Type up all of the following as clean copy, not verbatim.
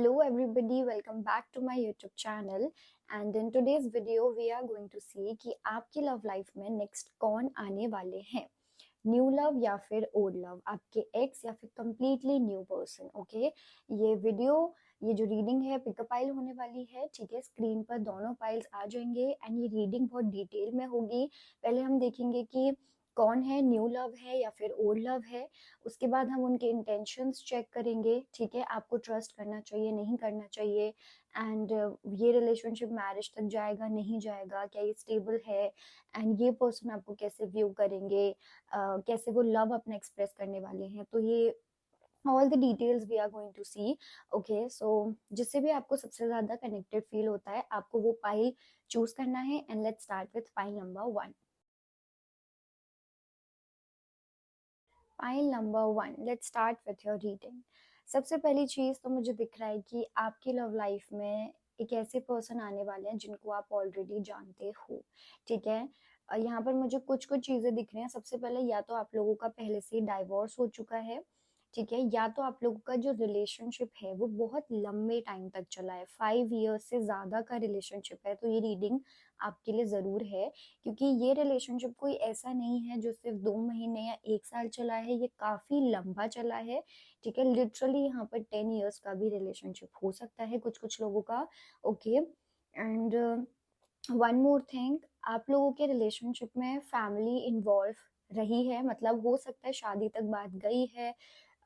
Hello everybody, welcome back to my YouTube channel and in today's video we are going to see कि आपकी love life में next कौन आने वाले हैं, न्यू लव या फिर ओल्ड लव, आपके एक्स या फिर कंप्लीटली न्यू पर्सन। ओके, ये जो रीडिंग है पिकअप पाइल होने वाली है। ठीक है, स्क्रीन पर दोनों पाइल्स आ जाएंगे एंड ये रीडिंग बहुत डिटेल में होगी। पहले हम देखेंगे कि कौन है, न्यू लव है या फिर ओल्ड लव है। उसके बाद हम उनके इंटेंशंस चेक करेंगे। ठीक है, आपको ट्रस्ट करना चाहिए, नहीं करना चाहिए, एंड ये रिलेशनशिप मैरिज तक जाएगा, नहीं जाएगा, क्या ये स्टेबल है, एंड ये पर्सन आपको कैसे व्यू करेंगे, कैसे वो लव अपना एक्सप्रेस करने वाले हैं। तो ये all the details we are going to see. Okay, so जिससे भी आपको सबसे ज्यादा कनेक्टेड फील होता है आपको वो पाइल चूज करना है and let's start with pile number 1। Pile number 1, let's start with your reading. सबसे पहली चीज तो मुझे दिख रहा है कि आपकी लव लाइफ में एक ऐसे पर्सन आने वाले हैं जिनको आप ऑलरेडी जानते हो। ठीक है, यहाँ पर मुझे कुछ कुछ चीजें दिख रही हैं। सबसे पहले या तो आप लोगों का पहले से ही डाइवोर्स हो चुका है। ठीक है, या तो आप लोगों का जो रिलेशनशिप है वो बहुत लंबे टाइम तक चला है, 5 इयर्स से ज्यादा का रिलेशनशिप है। तो ये रीडिंग आपके लिए जरूर है, क्योंकि ये रिलेशनशिप कोई ऐसा नहीं है जो सिर्फ 2 महीने या 1 साल चला है, ये काफी लंबा चला है। ठीक है, लिटरली यहाँ पर 10 इयर्स का भी रिलेशनशिप हो सकता है कुछ कुछ लोगों का। Okay, and one more thing, आप लोगों के रिलेशनशिप में फैमिली इन्वॉल्व रही है, मतलब हो सकता है शादी तक बात गई है,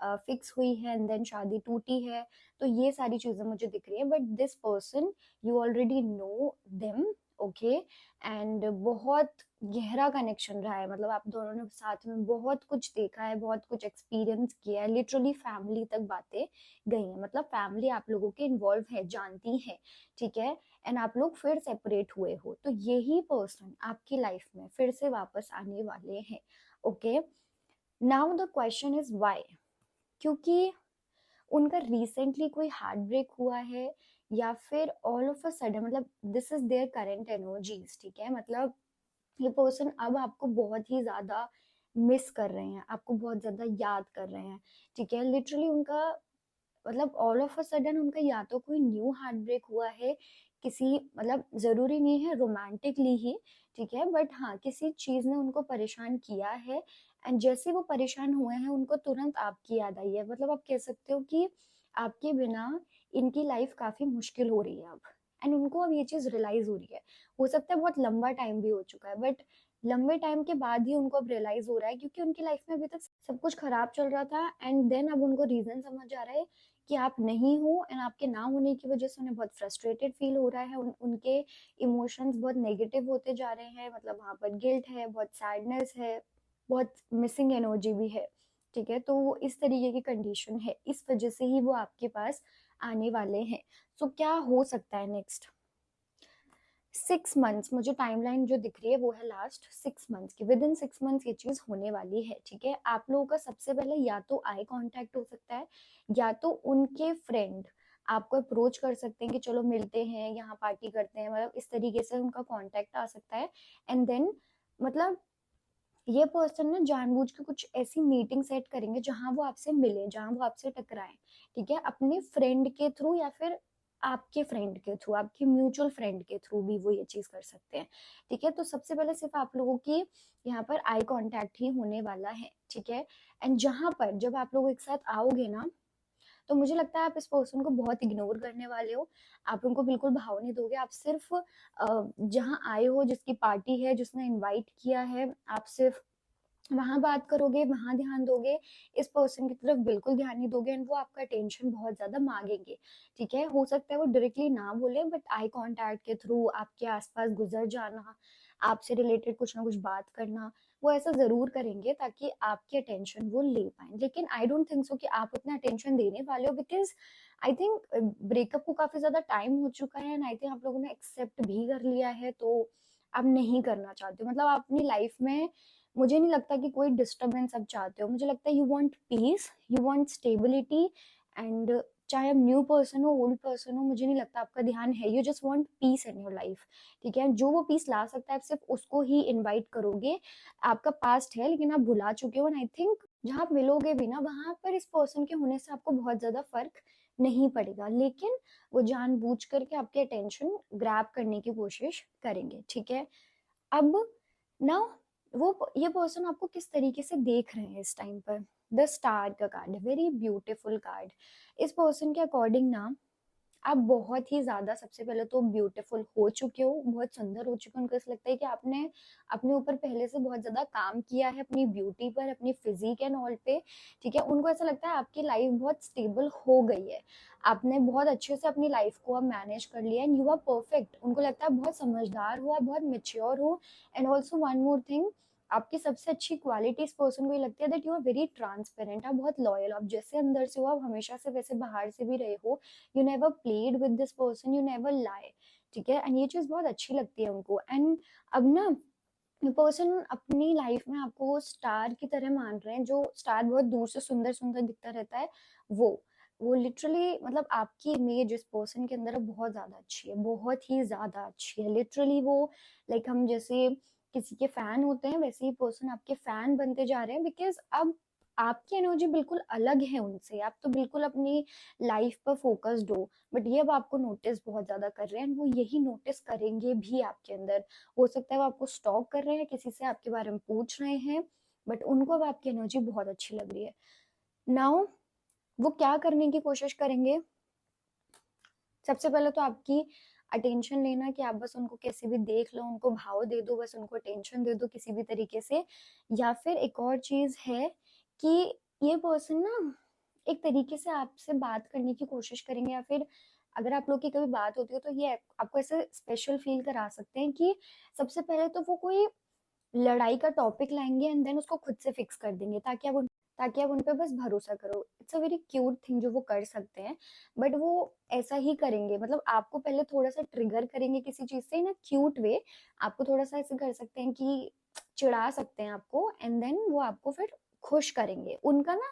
फिक्स हुई है एंड देन शादी टूटी है। तो ये सारी चीजें मुझे दिख रही है, but this person you already know them. Okay, and बहुत गहरा कनेक्शन रहा है, मतलब आप दोनों ने साथ में बहुत कुछ देखा है, बहुत कुछ एक्सपीरियंस किया है, लिटरली फैमिली तक बातें गई हैं, मतलब फैमिली आप लोगों के इन्वॉल्व है, जानती है। ठीक है, एंड आप लोग फिर सेपरेट हुए हो, तो यही पर्सन आपकी लाइफ में फिर से वापस आने वाले हैं। Okay, now the question is why, क्योंकि उनका रिसेंटली कोई हार्ट ब्रेक हुआ है या फिर ऑल ऑफ अ सडन, मतलब this is their current energies. ठीक है, मतलब ये पर्सन अब आपको बहुत ही ज्यादा मिस कर रहे हैं, आपको बहुत ज्यादा याद कर रहे हैं। ठीक है, लिटरली उनका मतलब ऑल ऑफ अ सडन उनका या तो कोई न्यू हार्ट ब्रेक हुआ है, किसी मतलब जरूरी नहीं है रोमांटिकली ही। ठीक है, बट हाँ किसी चीज ने उनको परेशान किया है, एंड जैसे वो परेशान हुए हैं उनको तुरंत आपकी याद आई है। मतलब आप कह सकते हो कि आपके बिना इनकी लाइफ काफी मुश्किल हो रही है अब, एंड उनको अब ये चीज रियलाइज हो रही है। हो सकता है बहुत लंबा टाइम भी हो चुका है, बट लंबे टाइम के बाद ही उनको अब रियलाइज हो रहा है, क्योंकि उनकी लाइफ में अभी तक सब कुछ खराब चल रहा था, एंड देन अब उनको रीजन समझ आ रहा है कि आप नहीं हो, एंड आपके ना होने की वजह से उन्हें बहुत फ्रस्ट्रेटेड फील हो रहा है। उनके इमोशंस बहुत नेगेटिव होते जा रहे हैं, मतलब वहां पर गिल्ट है, बहुत सैडनेस है, बहुत मिसिंग एनर्जी भी है। ठीक है, तो वो इस तरीके की कंडीशन है, इस वजह से ही वो आपके पास आने वाले हैं। सो क्या हो सकता है नेक्स्ट 6 मंथ्स, मुझे टाइमलाइन जो दिख रही है वो है लास्ट 6 मंथ्स की। विद इन 6 मंथ्स ये चीज होने वाली है। ठीक है, आप लोगों का सबसे पहले या तो आई कांटेक्ट हो सकता है, या तो उनके फ्रेंड आपको अप्रोच कर सकते हैं कि चलो मिलते हैं, यहाँ पार्टी करते हैं, मतलब इस तरीके से उनका कांटेक्ट आ सकता है। एंड देन मतलब ये पर्सन ना जानबूझ के कुछ ऐसी मीटिंग सेट करेंगे जहां वो आपसे मिले, जहां वो आपसे टकराए। ठीक है, अपने फ्रेंड के थ्रू या फिर आपके फ्रेंड के थ्रू, आपके म्यूचुअल फ्रेंड के थ्रू भी वो ये चीज कर सकते हैं। ठीक है, तो सबसे पहले सिर्फ आप लोगों की यहाँ पर आई कांटेक्ट ही होने वाला है। ठीक है, एंड जहां पर जब आप लोग एक साथ आओगे ना, तो मुझे लगता है आप इस पर्सन को बहुत इग्नोर करने वाले हो, आप उनको बिल्कुल भाव नहीं दोगे। आप सिर्फ जहाँ आए हो, जिसकी पार्टी है, जिसने इनवाइट किया है, आप सिर्फ वहां बात करोगे, वहां ध्यान दोगे, इस पर्सन की तरफ बिल्कुल ध्यान नहीं दोगे, एंड वो आपका अटेंशन बहुत ज्यादा मांगेंगे। ठीक है, हो सकता है वो डायरेक्टली ना बोले, बट आई कांटेक्ट के थ्रू आपके आसपास गुजर जाना, आपसे रिलेटेड कुछ ना कुछ बात करना, वो ऐसा जरूर करेंगे ताकि आपकी अटेंशन वो ले पाए। लेकिन आई डोंट थिंक सो कि आप उतना अटेंशन देने वाले हो, बिकॉज आई थिंक ब्रेकअप को काफी ज्यादा टाइम हो चुका है, एंड आई थिंक आप लोगों ने एक्सेप्ट भी कर लिया है, तो आप नहीं करना चाहते हो। मतलब आप अपनी लाइफ में मुझे नहीं लगता कि कोई डिस्टरबेंस अब चाहते हो। मुझे लगता है you want piece, you want stability, and चाहे आप न्यू पर्सन हो, ओल्ड पर्सन हो, मुझे नहीं लगता आपका ध्यान है, you just want piece in your life. ठीक है, जो वो पीस ला सकता है आप सिर्फ उसको ही इनवाइट करोगे। आपका पास्ट है लेकिन आप भुला चुके हो, एंड आई थिंक जहां आप मिलोगे भी ना, वहां पर इस पर्सन के होने से आपको बहुत ज्यादा फर्क नहीं पड़ेगा, लेकिन वो जानबूझ करके आपके अटेंशन ग्रैब करने की कोशिश करेंगे, ठीक है। अब ना वो ये पर्सन आपको किस तरीके से देख रहे हैं इस टाइम पर। द स्टार का कार्ड है, वेरी ब्यूटीफुल कार्ड। इस पर्सन के अकॉर्डिंग ना आप बहुत ही ज़्यादा सबसे पहले तो ब्यूटीफुल हो चुके हो, बहुत सुंदर हो चुके हो। उनको ऐसा लगता है कि आपने अपने ऊपर पहले से बहुत ज़्यादा काम किया है, अपनी ब्यूटी पर, अपनी फिजिक एंड ऑल पे, ठीक है। उनको ऐसा लगता है आपकी लाइफ बहुत स्टेबल हो गई है, आपने बहुत अच्छे से अपनी लाइफ को अब मैनेज कर लिया एंड यू आर परफेक्ट। उनको लगता है बहुत समझदार हो, आप बहुत मेच्योर हो। And also one more thing, आपकी सबसे अच्छी क्वालिटी इस पर्सन को ये लगती है that you are very transparent, आप बहुत लॉयल, आप जैसे अंदर से हो आप हमेशा से वैसे बाहर से भी रहे हो। You never played with this person, you never लाई, ठीक है। एंड ये चीज बहुत अच्छी लगती है उनको। एंड अब ना पर्सन अपनी लाइफ में आपको स्टार की तरह मान रहे हैं, जो स्टार बहुत दूर से सुंदर सुंदर दिखता रहता है, वो लिटरली मतलब आपकी इमेज इस पर्सन के अंदर बहुत ज्यादा अच्छी है, बहुत ही ज्यादा अच्छी है लिटरली। वो लाइक हम जैसे किसी के फैन होते हैं, वैसे ही पर्सन आपके फैन बनते जा रहे हैं, बिकॉज अब आपकी एनर्जी बिल्कुल अलग है उनसे, आप तो बिल्कुल अपनी लाइफ पर फोकस्ड हो, बट ये अब आपको नोटिस बहुत ज्यादा कर रहे हैं, वो यही नोटिस करेंगे भी आपके अंदर। हो सकता है वो आपको स्टॉक कर रहे हैं, किसी से आपके बारे में पूछ रहे हैं, बट उनको अब आपकी एनर्जी बहुत अच्छी लग रही है। नाउ वो क्या करने की कोशिश करेंगे, सबसे पहले तो आपकी अटेंशन लेना, कि आप बस उनको कैसे भी देख लो, उनको भाव दे दो, बस उनको अटेंशन दे दो किसी भी तरीके से। या फिर एक और चीज है कि ये पर्सन ना एक तरीके से आपसे बात करने की कोशिश करेंगे, या फिर अगर आप लोग की कभी बात होती है तो ये आपको ऐसे स्पेशल फील करा सकते हैं कि सबसे पहले तो वो कोई लड़ाई का टॉपिक लाएंगे एंड देन उसको खुद से फिक्स कर देंगे, ताकि आप उन पे बस भरोसा करो। It's a very cute thing जो वो कर सकते हैं, बट वो ऐसा ही करेंगे, मतलब आपको पहले थोड़ा सा ट्रिगर करेंगे किसी चीज से ना क्यूट वे, आपको थोड़ा सा ऐसे कर सकते हैं कि चिढ़ा सकते हैं आपको, एंड देन वो आपको फिर खुश करेंगे। उनका ना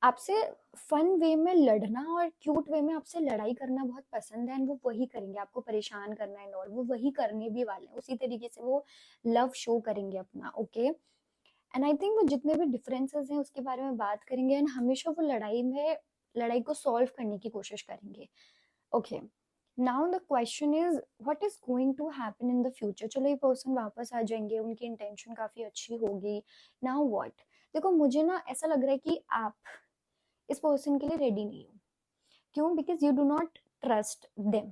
आपसे फन वे में लड़ना और क्यूट वे में आपसे लड़ाई करना बहुत पसंद है, एंड वो वही करेंगे, आपको परेशान करना है और वो वही करने भी वाले हैं, उसी तरीके से वो लव शो करेंगे अपना, ओके। एंड आई थिंक वो जितने भी डिफरेंसेस हैं उसके बारे में बात करेंगे, एंड हमेशा वो लड़ाई को सॉल्व करने की कोशिश करेंगे, okay. Now the question is what is going to happen in the future. चलो ये पर्सन वापस आ जाएंगे, उनकी इंटेंशन काफी अच्छी होगी। नाउ व्हाट, देखो मुझे ना ऐसा लग रहा है कि आप इस पर्सन के लिए रेडी नहीं हो। क्यों? Because you do not trust them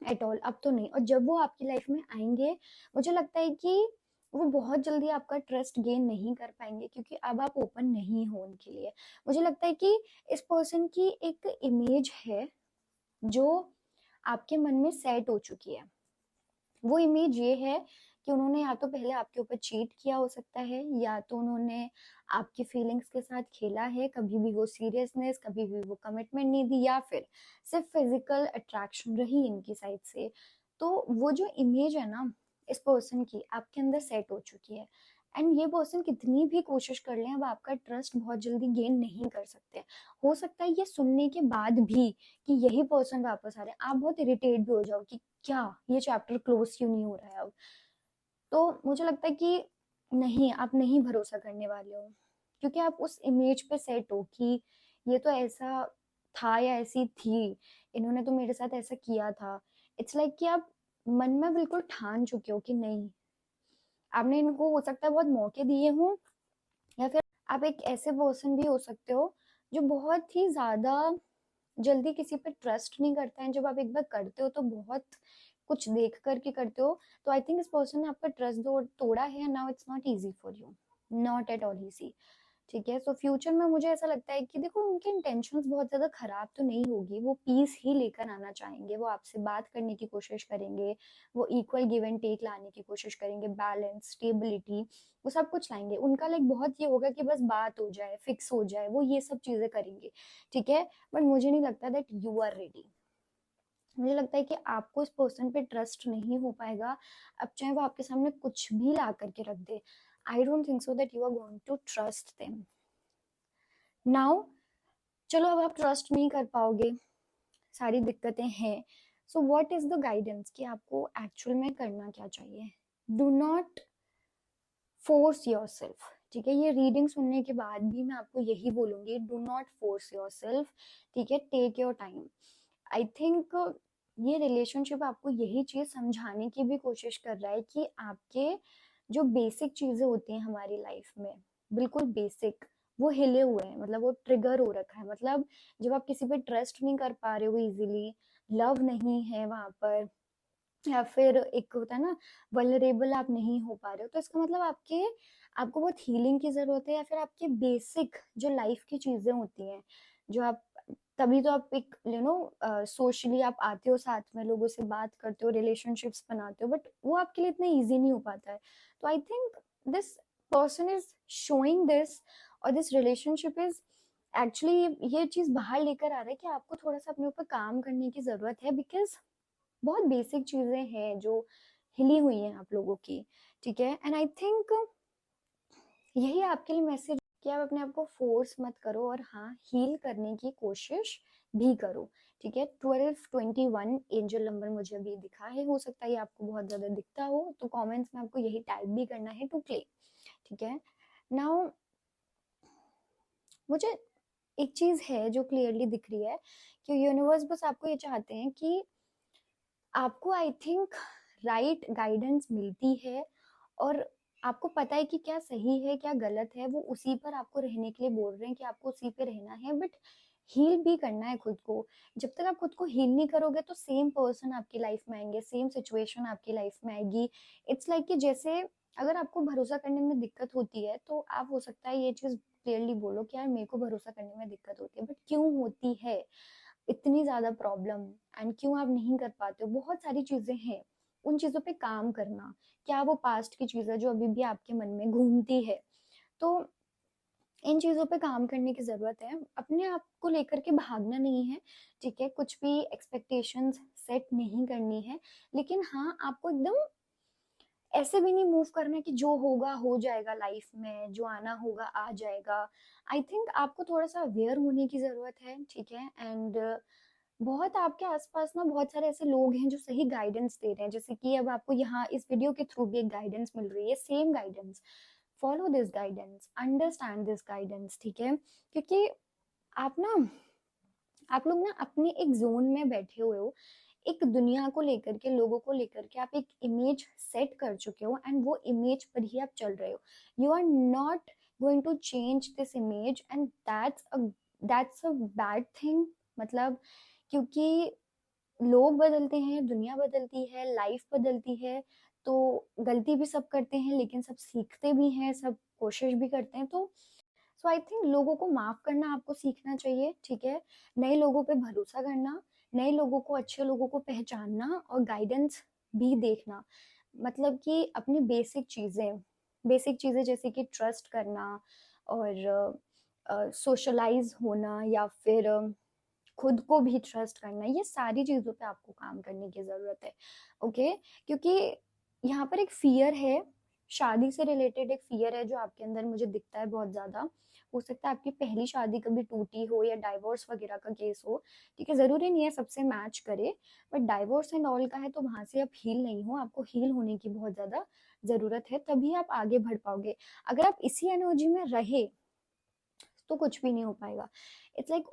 at all, अब तो नहीं। और जब वो आपकी लाइफ में आएंगे, मुझे लगता है कि वो बहुत जल्दी आपका ट्रस्ट गेन नहीं कर पाएंगे, क्योंकि अब आप ओपन नहीं हो उनके लिए। मुझे लगता है कि इस पर्सन की एक इमेज है जो आपके मन में सेट हो चुकी है। वो इमेज ये है कि उन्होंने या तो पहले आपके ऊपर चीट किया हो सकता है, या तो उन्होंने आपकी फीलिंग्स के साथ खेला है, कभी भी वो सीरियसनेस, कभी भी वो कमिटमेंट नहीं दी, या फिर सिर्फ फिजिकल अट्रैक्शन रही इनकी साइड से। तो वो जो इमेज है ना इस पर्सन की आपके अंदर सेट हो चुकी है, एंड ये पर्सन कितनी भी कोशिश कर लें अब आपका ट्रस्ट बहुत जल्दी गेन नहीं कर सकते। हो सकता है ये सुनने के बाद भी कि यही पर्सन वापस आ रहे हैं, आप बहुत इरिटेट भी हो जाओ कि क्या ये चैप्टर क्लोज क्यों नहीं हो रहा है अब। तो मुझे लगता है कि नहीं, आप नहीं भरोसा करने वाले हो, क्योंकि आप उस इमेज पे सेट हो कि ये तो ऐसा था या ऐसी थी, इन्होंने तो मेरे साथ ऐसा किया था। इट्स लाइक कि आप मन में बिल्कुल ठान चुके हो कि नहीं, आपने इनको हो सकता है बहुत मौके दिए हों, या फिर आप एक ऐसे पर्सन भी हो सकते हो जो बहुत ही ज्यादा जल्दी किसी पे ट्रस्ट नहीं करता है। जब आप एक बार करते हो तो बहुत कुछ देख करके करते हो। तो आई थिंक इस पर्सन ने आपका ट्रस्ट तोड़ा है, now it's not easy for you, not at all easy, ठीक है। सो फ्यूचर में मुझे ऐसा लगता है कि देखो उनके इंटेंशंस बहुत ज्यादा खराब तो नहीं होगी, वो पीस ही लेकर आना चाहेंगे, वो आपसे बात करने की कोशिश करेंगे, वो इक्वल गिव एंड टेक लाने की कोशिश करेंगे, बैलेंस, स्टेबिलिटी, वो सब कुछ लाएंगे। उनका लाइक बहुत ये होगा कि बस बात हो जाए, फिक्स हो जाए, वो ये सब चीजें करेंगे, ठीक है। बट मुझे नहीं लगता दैट यू आर रेडी। मुझे लगता है कि आपको इस पर्सन पे ट्रस्ट नहीं हो पाएगा, अब चाहे वो आपके सामने कुछ भी ला करके रख दे। I don't think so that you are going to trust them now. चलो अब आप ट्रस्ट नहीं कर पाओगे, सारी दिक्कतें हैं, so what is the guidance कि आपको एक्चुअल में करना क्या चाहिए। Do not force your self, ठीक है। ये रीडिंग सुनने के बाद भी मैं आपको यही बोलूंगी, डू नॉट फोर्स योरसेल्फ, ठीक है, take your time. I think ये रिलेशनशिप आपको यही चीज समझाने की भी कोशिश कर रहा है कि आपके जो बेसिक चीजें होती हैं हमारी लाइफ में, बिल्कुल बेसिक, वो हिले हुए हैं, मतलब वो ट्रिगर हो रखा है। मतलब जब आप किसी पे ट्रस्ट नहीं कर पा रहे हो इजीली, लव नहीं है वहां पर, या फिर एक होता है ना वल्नरेबल आप नहीं हो पा रहे हो, तो इसका मतलब आपको बहुत हीलिंग की जरूरत है, या फिर आपके बेसिक जो लाइफ की चीजें होती हैं जो आप, तभी तो आप एक सोशली आप आते हो साथ में, लोगों से बात करते हो, रिलेशनशिप्स बनाते हो, बट वो आपके लिए इतना इजी नहीं हो पाता है। तो I think this person is showing this, और दिस रिलेशनशिप इज एक्चुअली ये चीज बाहर लेकर आ रहा है कि आपको थोड़ा सा अपने ऊपर काम करने की जरूरत है, बिकॉज बहुत बेसिक चीजें हैं जो हिली हुई हैं आप लोगों की, ठीक है। एंड आई थिंक यही आपके लिए मैसेज कि आप अपने आप को फोर्स मत करो, और हाँ, हील करने की कोशिश भी करो, ठीक है। 1221 एंजल नंबर मुझे अभी दिखा है, हो सकता है ये आपको बहुत ज्यादा दिखता हो, तो कमेंट्स में आपको यही टाइप भी करना है, टू प्ले, ठीक है। नाउ मुझे एक चीज है जो क्लियरली दिख रही है कि यूनिवर्स बस आपको ये चाहते हैं कि आपको आई थिंक राइट गाइडेंस मिलती है, और आपको पता है कि क्या सही है क्या गलत है, वो उसी पर आपको रहने के लिए बोल रहे हैं कि आपको उसी पे रहना है, बट हील भी करना है खुद को। जब तक आप खुद को हील नहीं करोगे तो सेम पर्सन आपकी लाइफ में आएंगे, सेम सिचुएशन आपकी लाइफ में आएगी। इट्स लाइक कि जैसे अगर आपको भरोसा करने में दिक्कत होती है, तो आप हो सकता है ये चीज क्लियरली बोलो कि यार मेरे को भरोसा करने में दिक्कत होती है, बट क्यों होती है इतनी ज्यादा प्रॉब्लम, एंड क्यों आप नहीं कर पाते हो? बहुत सारी चीजें हैं, उन चीजों पे काम करना। क्या वो पास्ट की चीज है जो अभी भी आपके मन में घूमती है? तो इन चीजों पे काम करने की जरूरत है, अपने आप को लेकर के भागना नहीं है, ठीक है, कुछ भी एक्सपेक्टेशंस सेट नहीं करनी है, लेकिन हाँ, आपको एकदम ऐसे भी नहीं मूव करना कि जो होगा हो जाएगा, लाइफ में जो आना होगा आ जाएगा। आई थिंक आपको थोड़ा सा अवेयर होने की जरूरत है, ठीक है। एंड बहुत आपके आसपास ना बहुत सारे ऐसे लोग हैं जो सही गाइडेंस दे रहे हैं, जैसे कि अब आपको यहाँ इस वीडियो के थ्रू भी एक गाइडेंस मिल रही है, same guidance, follow this guidance, understand this guidance, ठीक है। क्योंकि आप ना आप लोग ना अपने एक जोन में बैठे हुए हो, एक दुनिया को लेकर के, लोगों को लेकर के आप एक इमेज सेट कर चुके हो, एंड वो इमेज पर ही आप चल रहे हो। You are not going to change this image, and that's a bad thing. मतलब क्योंकि लोग बदलते हैं, दुनिया बदलती है, लाइफ बदलती है, तो गलती भी सब करते हैं, लेकिन सब सीखते भी हैं, सब कोशिश भी करते हैं। तो सो आई थिंक लोगों को माफ करना आपको सीखना चाहिए, ठीक है। नए लोगों पे भरोसा करना, नए लोगों को, अच्छे लोगों को पहचानना, और गाइडेंस भी देखना। मतलब कि अपनी बेसिक चीजें जैसे कि ट्रस्ट करना, और सोशलाइज होना, या फिर खुद को भी ट्रस्ट करना, ये सारी चीजों पे आपको काम करने की जरूरत है, ओके। क्योंकि यहाँ पर एक फियर है, शादी से रिलेटेड एक फियर है जो आपके अंदर मुझे दिखता है बहुत ज्यादा। हो सकता है आपकी पहली शादी कभी टूटी हो, या डाइवोर्स वगैरह का केस हो, ठीक है, जरूरी नहीं है सबसे मैच करे, बट डाइवोर्स एंड ऑल का है तो वहां से आप हील नहीं हो, आपको हील होने की बहुत ज्यादा जरूरत है, तभी आप आगे बढ़ पाओगे। अगर आप इसी एनर्जी में रहे तो कुछ भी नहीं हो पाएगा। It's like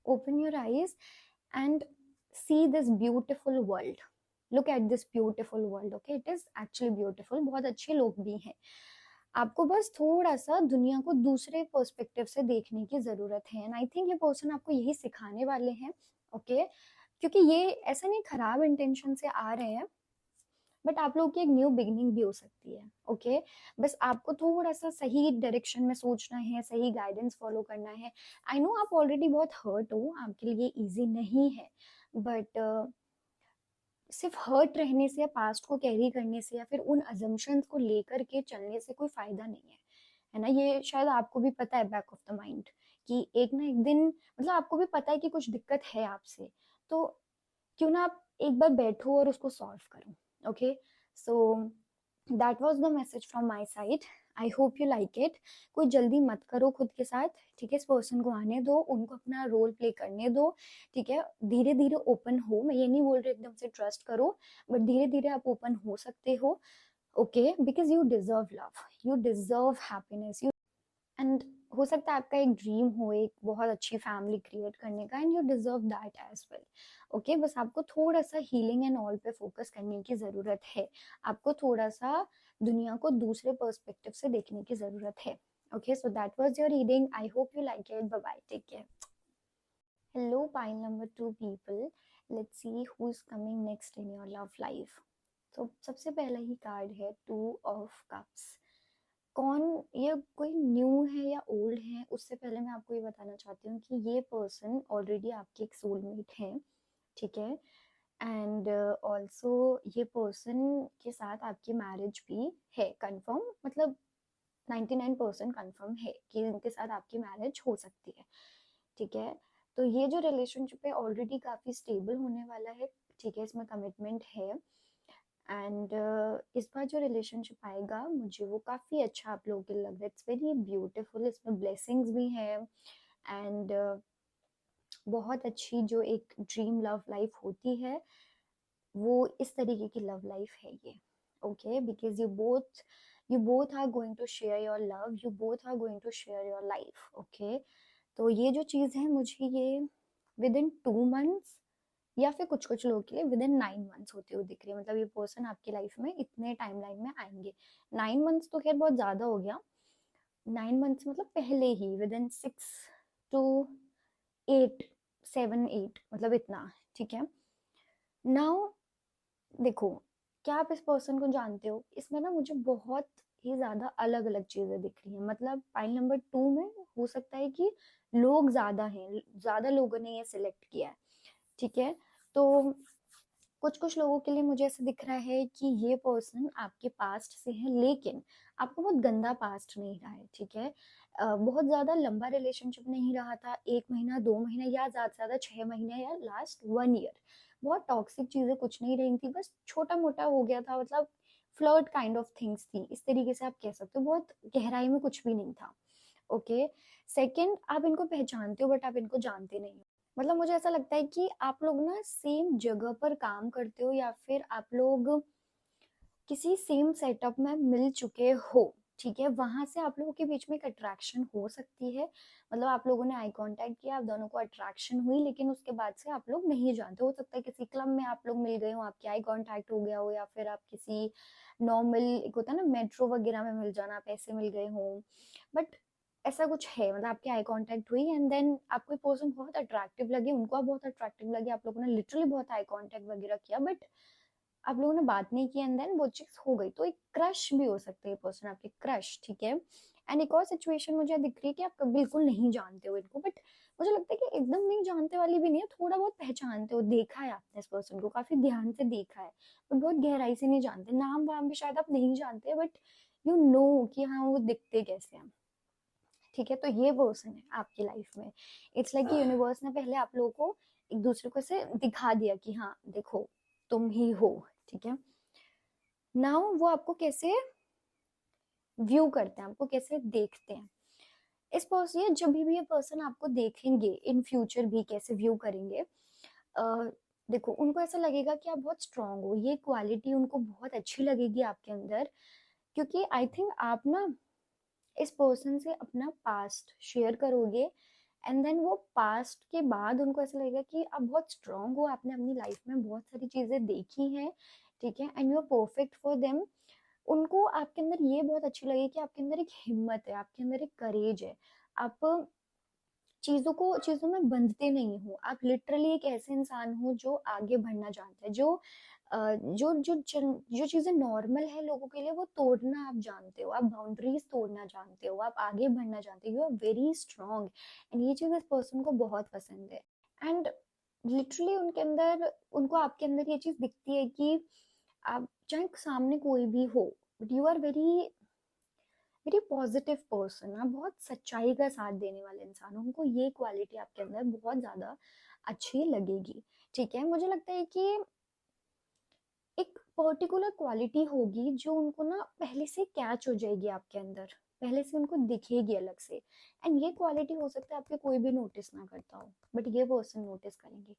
open your eyes and see this beautiful world, look at this beautiful world, okay, it is actually beautiful, बहुत अच्छे लोग भी हैं। आपको बस थोड़ा सा दुनिया को दूसरे पर्सपेक्टिव से देखने की जरूरत है, एंड आई थिंक ये पर्सन आपको यही सिखाने वाले हैं, ओके। क्योंकि ये ऐसा नहीं खराब इंटेंशन से आ रहे हैं, बट आप लोग की एक न्यू बिगिनिंग भी हो सकती है, ओके। बस आपको थोड़ा सा सही डायरेक्शन में सोचना है, सही गाइडेंस फॉलो करना है। आई नो आप ऑलरेडी बहुत हर्ट हो, आपके लिए इजी नहीं है, बट सिर्फ हर्ट रहने से, या पास्ट को कैरी करने से, या फिर उन अजम्पशंस को लेकर के चलने से कोई फायदा नहीं है ना। ये शायद आपको भी पता है बैक ऑफ द माइंड, कि एक ना एक दिन, मतलब आपको भी पता है कि कुछ दिक्कत है आपसे, तो क्यों ना आप एक बार बैठो और उसको सॉल्व करो, okay. So that was the message from my side, I hope you like it. कोई जल्दी मत करो खुद के साथ, ठीक है, इस पर्सन को आने दो, उनको अपना रोल प्ले करने दो, ठीक है। धीरे धीरे ओपन हो, मैं ये नहीं बोल रही एकदम से ट्रस्ट करो, बट धीरे धीरे आप ओपन हो सकते हो, okay, because you deserve love, you deserve happiness, you and हो सकता है आपका एक ड्रीम हो एक बहुत अच्छी फैमिली क्रिएट करने का, and you deserve that as well. Okay, बस आपको थोड़ा सा हीलिंग एंड ऑल पे फोकस करने की जरूरत है। आपको थोड़ा सा दुनिया को दूसरे पर्सपेक्टिव से देखने की जरूरत है। Okay, so that was your reading, I hope you like it, bye bye, take care. Hello pile number 2 people, let's see who is coming next in your love life. तो सबसे पहला ही कार्ड है 2 of cups. कौन, ये कोई new है या old है, उससे पहले मैं आपको ये बताना चाहती हूँ कि ये पर्सन ऑलरेडी आपके एक सोलमेट है, ठीक है। एंड ऑल्सो ये पर्सन के साथ आपकी मैरिज भी है कंफर्म, मतलब 99% कंफर्म है कि इनके साथ आपकी मैरिज हो सकती है, ठीक है। तो ये जो रिलेशनशिप है ऑलरेडी काफी स्टेबल होने वाला है, ठीक है, इसमें कमिटमेंट है। एंड इस बार जो रिलेशनशिप आएगा मुझे वो काफी अच्छा आप लोगों के लिए लग रहा है, इट्स वेरी ब्यूटीफुल, इसमें ब्लेसिंग्स भी है। एंड बहुत अच्छी जो एक ड्रीम लव लाइफ होती है वो इस तरीके की लव लाइफ है ये। Okay, because you both are going to share your love, you both are going to share your life. Okay, तो ये जो चीज है मुझे ये विद इन 2 मंथ्स या फिर कुछ कुछ लोगों के लिए विद इन 9 मंथ्स होती हुई दिख रही है, मतलब ये पर्सन आपकी लाइफ में इतने टाइमलाइन में आएंगे। 9 मंथ्स तो खैर बहुत ज्यादा हो गया, 9 मंथ्स मतलब पहले ही विद इन 6 to 8, 7, 8, मतलब इतना, ठीक है। नाउ देखो, क्या आप इस पर्सन को जानते हो, इसमें ना मुझे बहुत ही ज्यादा अलग अलग चीजें दिख रही हैं। मतलब पाइल नंबर 2 में हो सकता है कि लोग ज्यादा हैं, ज्यादा लोगों ने ये सिलेक्ट किया है, ठीक है। तो कुछ कुछ लोगों के लिए मुझे ऐसा दिख रहा है कि ये पर्सन आपके पास्ट से है, लेकिन आपको बहुत गंदा पास्ट नहीं रहा है, ठीक है। बहुत ज्यादा लंबा रिलेशनशिप नहीं रहा था, 1 महीना 2 महीना या ज्यादा से ज्यादा 6 महीने या लास्ट 1 ईयर। बहुत टॉक्सिक चीजें कुछ नहीं रही थी, बस छोटा मोटा हो गया था, मतलब फ्लर्ट काइंड ऑफ थिंग्स थी, इस तरीके से आप कह सकते हो, बहुत गहराई में कुछ भी नहीं था। ओके, सेकंड, आप इनको पहचानते हो बट आप इनको जानते नहीं हो। मतलब मुझे ऐसा लगता है कि आप लोग ना सेम जगह पर काम करते हो, या फिर आप लोग किसी सेम सेटअप में मिल चुके हो, ठीक है। वहां से आप लोगों के बीच में एक अट्रैक्शन हो सकती है, मतलब आप लोगों ने आई कांटेक्ट किया, आप दोनों को अट्रैक्शन हुई, लेकिन उसके बाद से आप लोग नहीं जानते, हो सकता है किसी क्लब में आप लोग मिल गए हो, आपके आई कांटेक्ट हो गया हो, या फिर आप किसी नॉर्मल, एक होता है ना मेट्रो वगैरह में मिल जाना, आप ऐसे मिल गए हो, बट ऐसा कुछ है, मतलब आपकी आई कांटेक्ट हुई एंड देन आपको पर्सन बहुत अट्रैक्टिव लगे, उनको आप बहुत अट्रैक्टिव लगे, आप लोगों ने लिटरली बहुत आई कांटेक्ट वगैरह किया, बट आप लोगों ने बात नहीं की एंड देन वो चीज हो गई, तो एक क्रश भी हो सकता है पर्सन आपके, क्रश, ठीक है। एंड एक और सिचुएशन मुझे दिख रही है कि आप बिल्कुल नहीं जानते हो इनको, बट मुझे लगता है कि एकदम नहीं जानते वाली भी नहीं है, थोड़ा बहुत पहचानते हो, देखा है आपने इस पर्सन को, काफी ध्यान से देखा है, बट बहुत गहराई से नहीं जानते, नाम वाम भी शायद आप नहीं जानते, बट यू नो कि हाँ वो दिखते कैसे हैं, ठीक है। तो ये पर्सन है आपकी लाइफ में, इट्स लाइक यूनिवर्स ने पहले आप लोगों को एक दूसरे को से दिखा दिया कि हाँ देखो तुम ही हो, ठीक है। नाउ वो आपको कैसे व्यू करते हैं, आपको कैसे देखते हैं, इस पर्सन, ये जब भी ये पर्सन आपको देखेंगे इन फ्यूचर भी कैसे व्यू करेंगे, देखो उनको ऐसा लगेगा कि आप बहुत स्ट्रांग हो, ये क्वालिटी उनको बहुत अच्छी लगेगी आपके अंदर, क्योंकि आई थिंक आप ना इस पर्सन से अपना पास्ट शेयर करोगे, एंड देन वो पास्ट के बाद उनको ऐसा लगेगा कि आप बहुत स्ट्रांग हो, आपने अपनी लाइफ में बहुत सारी चीजें देखी हैं, ठीक है, and you are perfect for them. उनको आपके अंदर ये बहुत अच्छी लगी कि आपके अंदर एक हिम्मत है, आपके अंदर एक करेज है, आप चीजों में बंधते नहीं हो, आप लिटरली एक ऐसे इंसान हो जो आगे बढ़ना जानता है, जो चीजें नॉर्मल है लोगों के लिए वो तोड़ना आप जानते हो, आप बाउंड्रीज तोड़ना जानते हो, आप आगे बढ़ना जानते हो, you are very strong, and ये चीज इस पर्सन को बहुत पसंद है। एंड लिटरली उनके अंदर, उनको आपके अंदर ये चीज दिखती है कि आप चाहे सामने कोई भी हो, but you are very very positive person, आप बहुत सच्चाई का साथ देने वाले इंसान हो, उनको ये क्वालिटी आपके अंदर बहुत ज्यादा अच्छी लगेगी, ठीक है। मुझे लगता है कि एक पर्टिकुलर क्वालिटी होगी जो उनको ना पहले से कैच हो जाएगी आपके अंदर, पहले से उनको दिखेगी अलग से। एंड ये क्वालिटी हो सकता है आपके कोई भी नोटिस ना करता हो, बट ये पर्सन नोटिस करेंगे।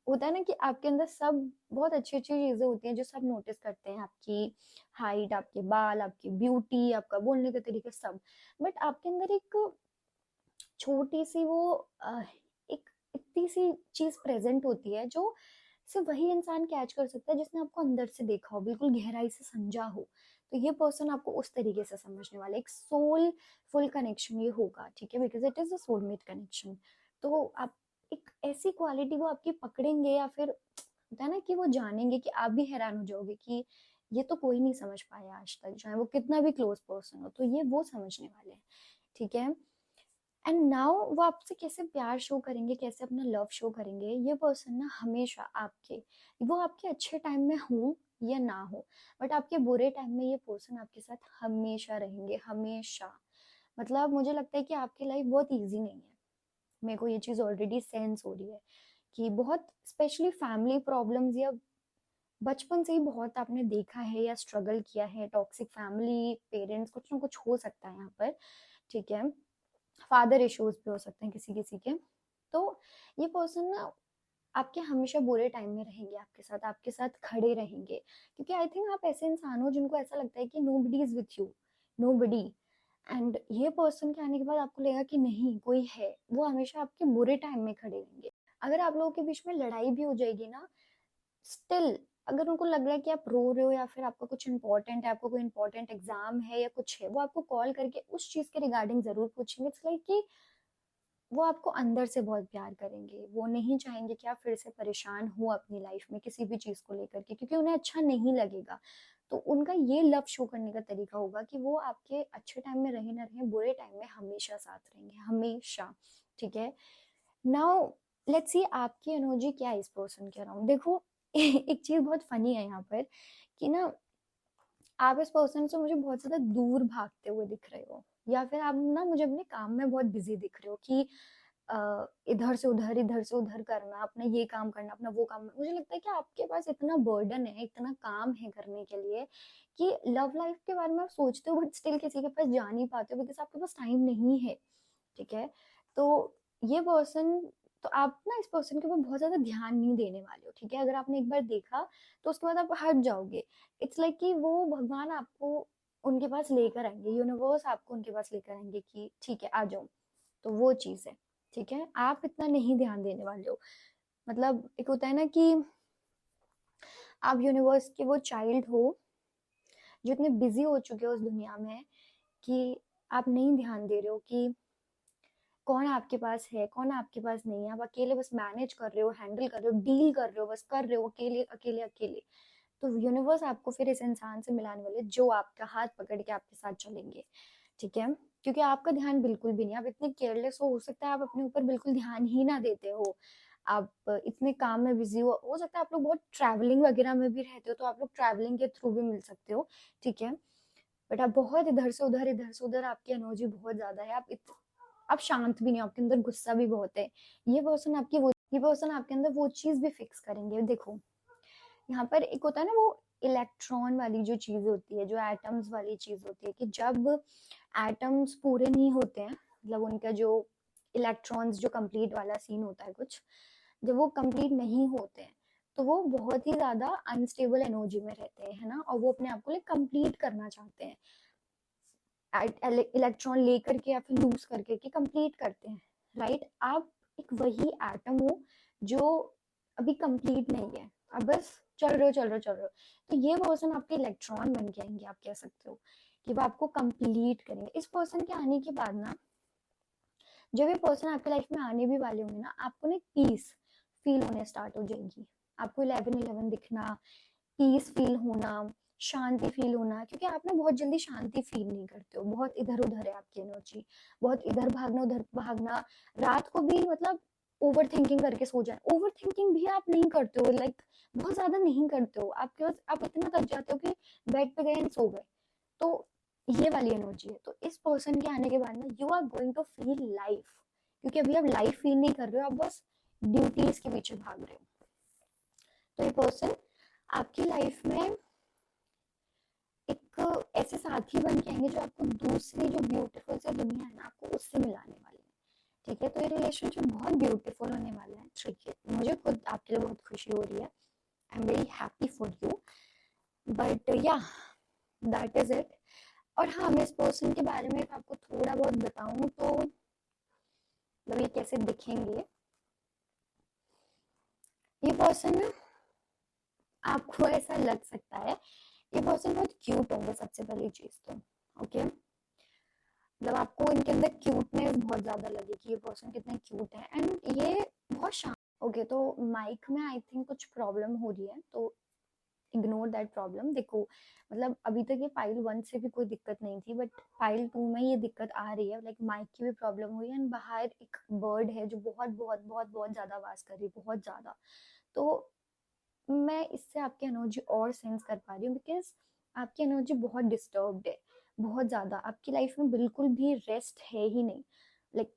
होता है ना कि आपके अंदर सब बहुत अच्छी अच्छी चीजें होती हैं जो सब नोटिस करते हैं, आपकी हाइट, आपके बाल, आपकी ब्यूटी, आपका बोलने का तरीका, सब। बट आपके अंदर एक छोटी सी वो एक इतनी सी चीज प्रेजेंट होती है जो सिर्फ वही इंसान कैच कर सकता है जिसने आपको अंदर से देखा हो, बिल्कुल गहराई से समझा हो। तो ये पर्सन आपको उस तरीके से समझने वाला है, एक सोल फुल कनेक्शन ये होगा, ठीक है, because it is a soulmate connection. तो आप एक ऐसी क्वालिटी वो आपकी पकड़ेंगे, या फिर होता है ना कि वो जानेंगे कि आप भी हैरान हो जाओगे कि ये तो कोई नहीं समझ पाया आज तक, चाहे वो कितना भी क्लोज पर्सन हो, तो ये वो समझने वाले हैं, ठीक है। एंड नाउ वो आपसे कैसे प्यार शो करेंगे, कैसे अपना लव शो करेंगे, ये पर्सन ना हमेशा आपके, वो आपके अच्छे टाइम में हो या ना हो, बट आपके बुरे टाइम में ये पर्सन आपके साथ हमेशा रहेंगे, हमेशा। मतलब मुझे लगता है कि आपकी लाइफ बहुत इजी नहीं है, मेरे को ये चीज ऑलरेडी सेंस हो रही है कि बहुत स्पेशली फैमिली प्रॉब्लम्स, या बचपन से ही बहुत आपने देखा है या स्ट्रगल किया है, टॉक्सिक फैमिली, पेरेंट्स, कुछ ना कुछ हो सकता है यहाँ पर, ठीक है। फादर इश्यूज भी हो सकते हैं किसी किसी के। तो ये पर्सन ना आपके हमेशा बुरे टाइम में रहेंगे, आपके साथ खड़े रहेंगे, क्योंकि आई थिंक आप ऐसे इंसान हो जिनको ऐसा लगता है कि nobody is with you, nobody. And ये पर्सन के आने के बाद आपको लगेगा कि नहीं, कोई है, वो हमेशा आपके बुरे टाइम में खड़े रहेंगे। अगर आप लोगों के बीच में लड़ाई भी हो जाएगी ना, स्टिल अगर उनको लग रहा है कि आप रो रहे हो, या फिर आपका कुछ इंपॉर्टेंट है, आपको कोई इंपॉर्टेंट एग्जाम है या कुछ है, वो आपको कॉल करके उस चीज के रिगार्डिंग जरूर पूछेंगे। इट्स लाइक कि वो आपको अंदर से बहुत प्यार करेंगे, वो नहीं चाहेंगे कि आप फिर से परेशान हो अपनी लाइफ में किसी भी चीज को लेकर के, क्योंकि उन्हें अच्छा नहीं लगेगा। तो उनका ये लव शो करने का तरीका होगा कि वो आपके अच्छे टाइम में रहे ना रहे, बुरे टाइम में हमेशा साथ रहेंगे, हमेशा, ठीक है। नाउ लेट्स सी आपकी एनर्जी क्या है इस पर्सन के अराउंड। देखो एक चीज बहुत फनी है यहाँ पर कि ना, आप इस पर्सन से मुझे बहुत ज्यादा दूर भागते हुए दिख रहे हो, या फिर आप ना मुझे अपने काम में बहुत बिजी दिख रहे हो कि इधर से उधर करना, अपना ये काम करना, अपना वो काम। मुझे लगता है कि आपके पास इतना बर्डन है, इतना काम है करने के लिए, कि लव लाइफ के बारे में आप सोचते हो बट स्टिल किसी के पास जा नहीं पाते हो, बिकॉज आपके पास टाइम नहीं है, ठीक है। तो ये पर्सन, तो आप ना इस पर्सन के ऊपर बहुत ज्यादा ध्यान नहीं देने वाले हो, ठीक है। अगर आपने एक बार देखा तो उसके बाद आप हट जाओगे। इट्स लाइक कि वो भगवान आपको उनके पास लेकर आएंगे, यूनिवर्स आपको उनके पास लेकर आएंगे कि ठीक है आ जाओ। तो वो चीज है, ठीक है, आप इतना नहीं ध्यान देने वाले हो। मतलब एक होता है ना कि आप यूनिवर्स के वो चाइल्ड हो जो इतने बिजी हो चुके हो उस दुनिया में कि आप नहीं ध्यान दे रहे हो कि कौन आपके पास है, कौन आपके पास नहीं है। आप अकेले बस मैनेज कर रहे हो, हैंडल कर रहे हो, डील कर रहे हो, बस कर रहे हो अकेले अकेले अकेले। तो यूनिवर्स आपको फिर इस इंसान से मिलाने वाले जो आपका हाथ पकड़ के आपके साथ चलेंगे, ठीक है। क्योंकि आपका ध्यान बिल्कुल भी नहीं, आप इतने केयरलेस हो सकता है आप अपने ऊपर बिल्कुल ध्यान ही ना देते हो, आप इतने काम में बिजी हो सकता है आप लोग बहुत ट्रैवलिंग वगैरह में भी रहते हो, तो आप लोग ट्रैवलिंग के थ्रू भी मिल सकते हो, ठीक है। बट आप बहुत इधर से उधर आपकी एनर्जी बहुत ज्यादा है, आप शांत भी नहीं हो, आपके अंदर गुस्सा भी बहुत है। ये पर्सन आपके अंदर वो चीज भी फिक्स करेंगे। देखो यहाँ पर एक होता है ना वो इलेक्ट्रॉन वाली जो चीज होती है, जो एटम्स वाली चीज होती है, कि जब एटम्स पूरे नहीं होते हैं, मतलब उनका जो इलेक्ट्रॉन्स जो कंप्लीट वाला सीन होता है कुछ, जब वो कंप्लीट नहीं होते हैं तो वो बहुत ही ज्यादा अनस्टेबल एनर्जी में रहते हैं, है ना, और वो अपने आप को कंप्लीट करना चाहते हैं, इलेक्ट्रॉन लेकर के या फिर लूज करके के कंप्लीट करते हैं, राइट। आप एक वही एटम हो जो अभी कंप्लीट नहीं है, अब बस चल रहे हो। तो ये पर्सन आपके इलेक्ट्रॉन बन के आएंगे, आप कह सकते हो कि वो आपको कंप्लीट करेंगे। इस पर्सन के आने के बाद ना, जब ये पर्सन आपके लाइफ में आने भी वाले होंगे ना, आपको ना पीस फील होने स्टार्ट हो जाएगी, आपको 11-11 दिखना, पीस फील होना, शांति फील होना, क्योंकि आप ना बहुत जल्दी शांति फील नहीं करते हो, बहुत इधर उधर है आपकी एनर्जी, बहुत इधर भागना उधर भागना, रात को भी मतलब ओवर थिंकिंग करके सो जाए। ओवर थिंकिंग भी आप नहीं करते हो, लाइक बहुत ज्यादा नहीं करते हो, आपके पास आप इतना थक जाते हो कि बेड पे गए सो गए। तो ये वाली एनर्जी है। तो इस पर्सन के आने के बाद ना you are going to feel life, क्योंकि अभी आप लाइफ फील नहीं कर रहे हो, आप बस ड्यूटीज के पीछे भाग रहे हो। तो ये पर्सन आपकी लाइफ में एक ऐसे साथी बन के आएंगे जो आपको दूसरी जो ब्यूटीफुल सी दुनिया है ना, आपको उससे मिलाने वाले हैं। ठीक है, तो ये रिलेशनशिप बहुत ब्यूटीफुल होने वाला है। ठीक है, मुझे खुद आपके लिए बहुत खुशी हो रही है। I am very happy for you, but या दैट इज इट। और हाँ, मैं इस पर्सन के बारे में आपको थोड़ा बहुत बताऊं तो मतलब ये कैसे दिखेंगे। ये पर्सन ना, आपको ऐसा लग सकता है ये पर्सन बहुत क्यूट होंगे, सबसे पहली चीज तो। ओके, मतलब आपको इनके अंदर क्यूटनेस बहुत ज्यादा लगेगी, ये पर्सन कितने क्यूट है, एंड ये बहुत शांत। ओके, तो माइक में आई थिंक कुछ प्रॉब्लम हो रही है, तो इग्नोर दैट प्रॉब्लम। देखो, मतलब अभी तक ये फाइल 1 से भी कोई दिक्कत नहीं थी, बट फाइल 2 में ये दिक्कत आ रही है। लाइक माइक की भी प्रॉब्लम हुई है, एंड बाहर एक बर्ड है जो बहुत बहुत बहुत बहुत ज्यादा आवाज कर रही है, बहुत ज्यादा। तो मैं इससे आपकी एनर्जी और सेंस कर पा रही हूँ, बिकॉज आपकी एनर्जी बहुत डिस्टर्ब्ड है, बहुत ज्यादा। आपकी लाइफ में बिल्कुल भी रेस्ट है ही नहीं, लाइक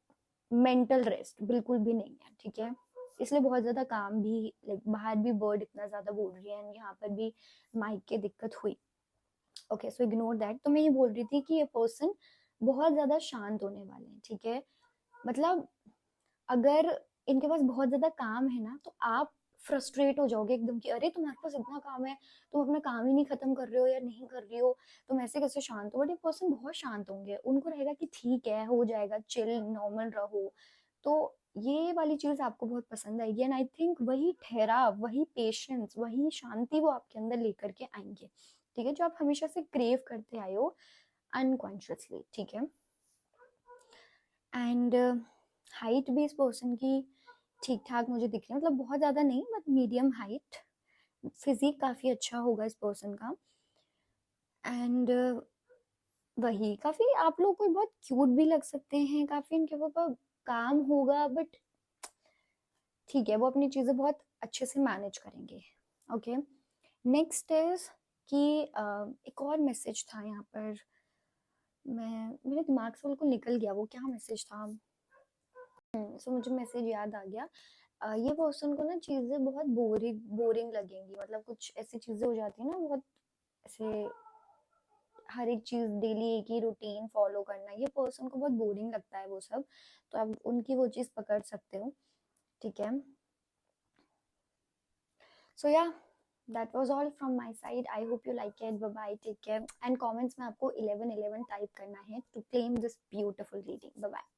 मेंटल रेस्ट बिल्कुल भी नहीं है। ठीक है, इसलिए बहुत ज्यादा काम भी, लाइक बाहर भी बर्ड इतना ज्यादा बोल रही है, यहाँ पर भी माइक की दिक्कत हुई। Okay, so ignore that. तो मैं ये बोल रही थी कि ये पर्सन बहुत ज्यादा शांत होने वाले हैं। ठीक है, मतलब अगर इनके पास बहुत ज्यादा काम है ना, तो आप फ्रस्ट्रेट हो जाओगे एकदम कि अरे तुम्हारे पास इतना काम है, तुम अपना काम ही नहीं खत्म कर रहे हो या नहीं कर रही हो, तुम ऐसे कैसे शांत हो। बट ये पर्सन बहुत शांत होंगे, उनको रहेगा कि ठीक है, हो जाएगा, चिल, नॉर्मल रहो। तो ये वाली चीज आपको बहुत पसंद आएगी, एंड आई थिंक वही ठहराव, वही पेशेंस, वही शांति वो आपके अंदर लेकर के आएंगे। ठीक है, जो आप हमेशा से क्रेव करते आए हो अनकॉन्शियसली। ठीक है, एंड हाइट भी इस पर्सन की ठीक ठाक मुझे दिख रही है, मतलब बहुत ज्यादा नहीं, बट मीडियम हाइट। फिजिक काफी अच्छा होगा इस पर्सन का, एंड वही काफी आप लोग को बहुत क्यूट भी लग सकते हैं, काफी इनके ऊपर काम होगा, बट ठीक है, वो अपनी चीजें बहुत अच्छे से मैनेज करेंगे। ओके, नेक्स्ट इज कि एक और मैसेज था यहाँ पर, मैं मेरे दिमाग से बिल्कुल निकल गया वो क्या मैसेज था। सो मुझे मैसेज याद आ गया। ये पर्सन को ना चीजें बहुत बोरिंग बोरिंग लगेंगी, मतलब कुछ ऐसी चीजें हो जाती है ना, बहुत ऐसे हर एक चीज डेली एक ही रूटीन फॉलो करना, ये पर्सन को बहुत बोरिंग लगता है वो सब। तो आप उनकी वो चीज पकड़ सकते हो। ठीक है, सो या that was all from my side. I hope you like it. Bye bye, take care, and comments में आपको 11 11 टाइप करना है to claim this beautiful reading. Bye bye.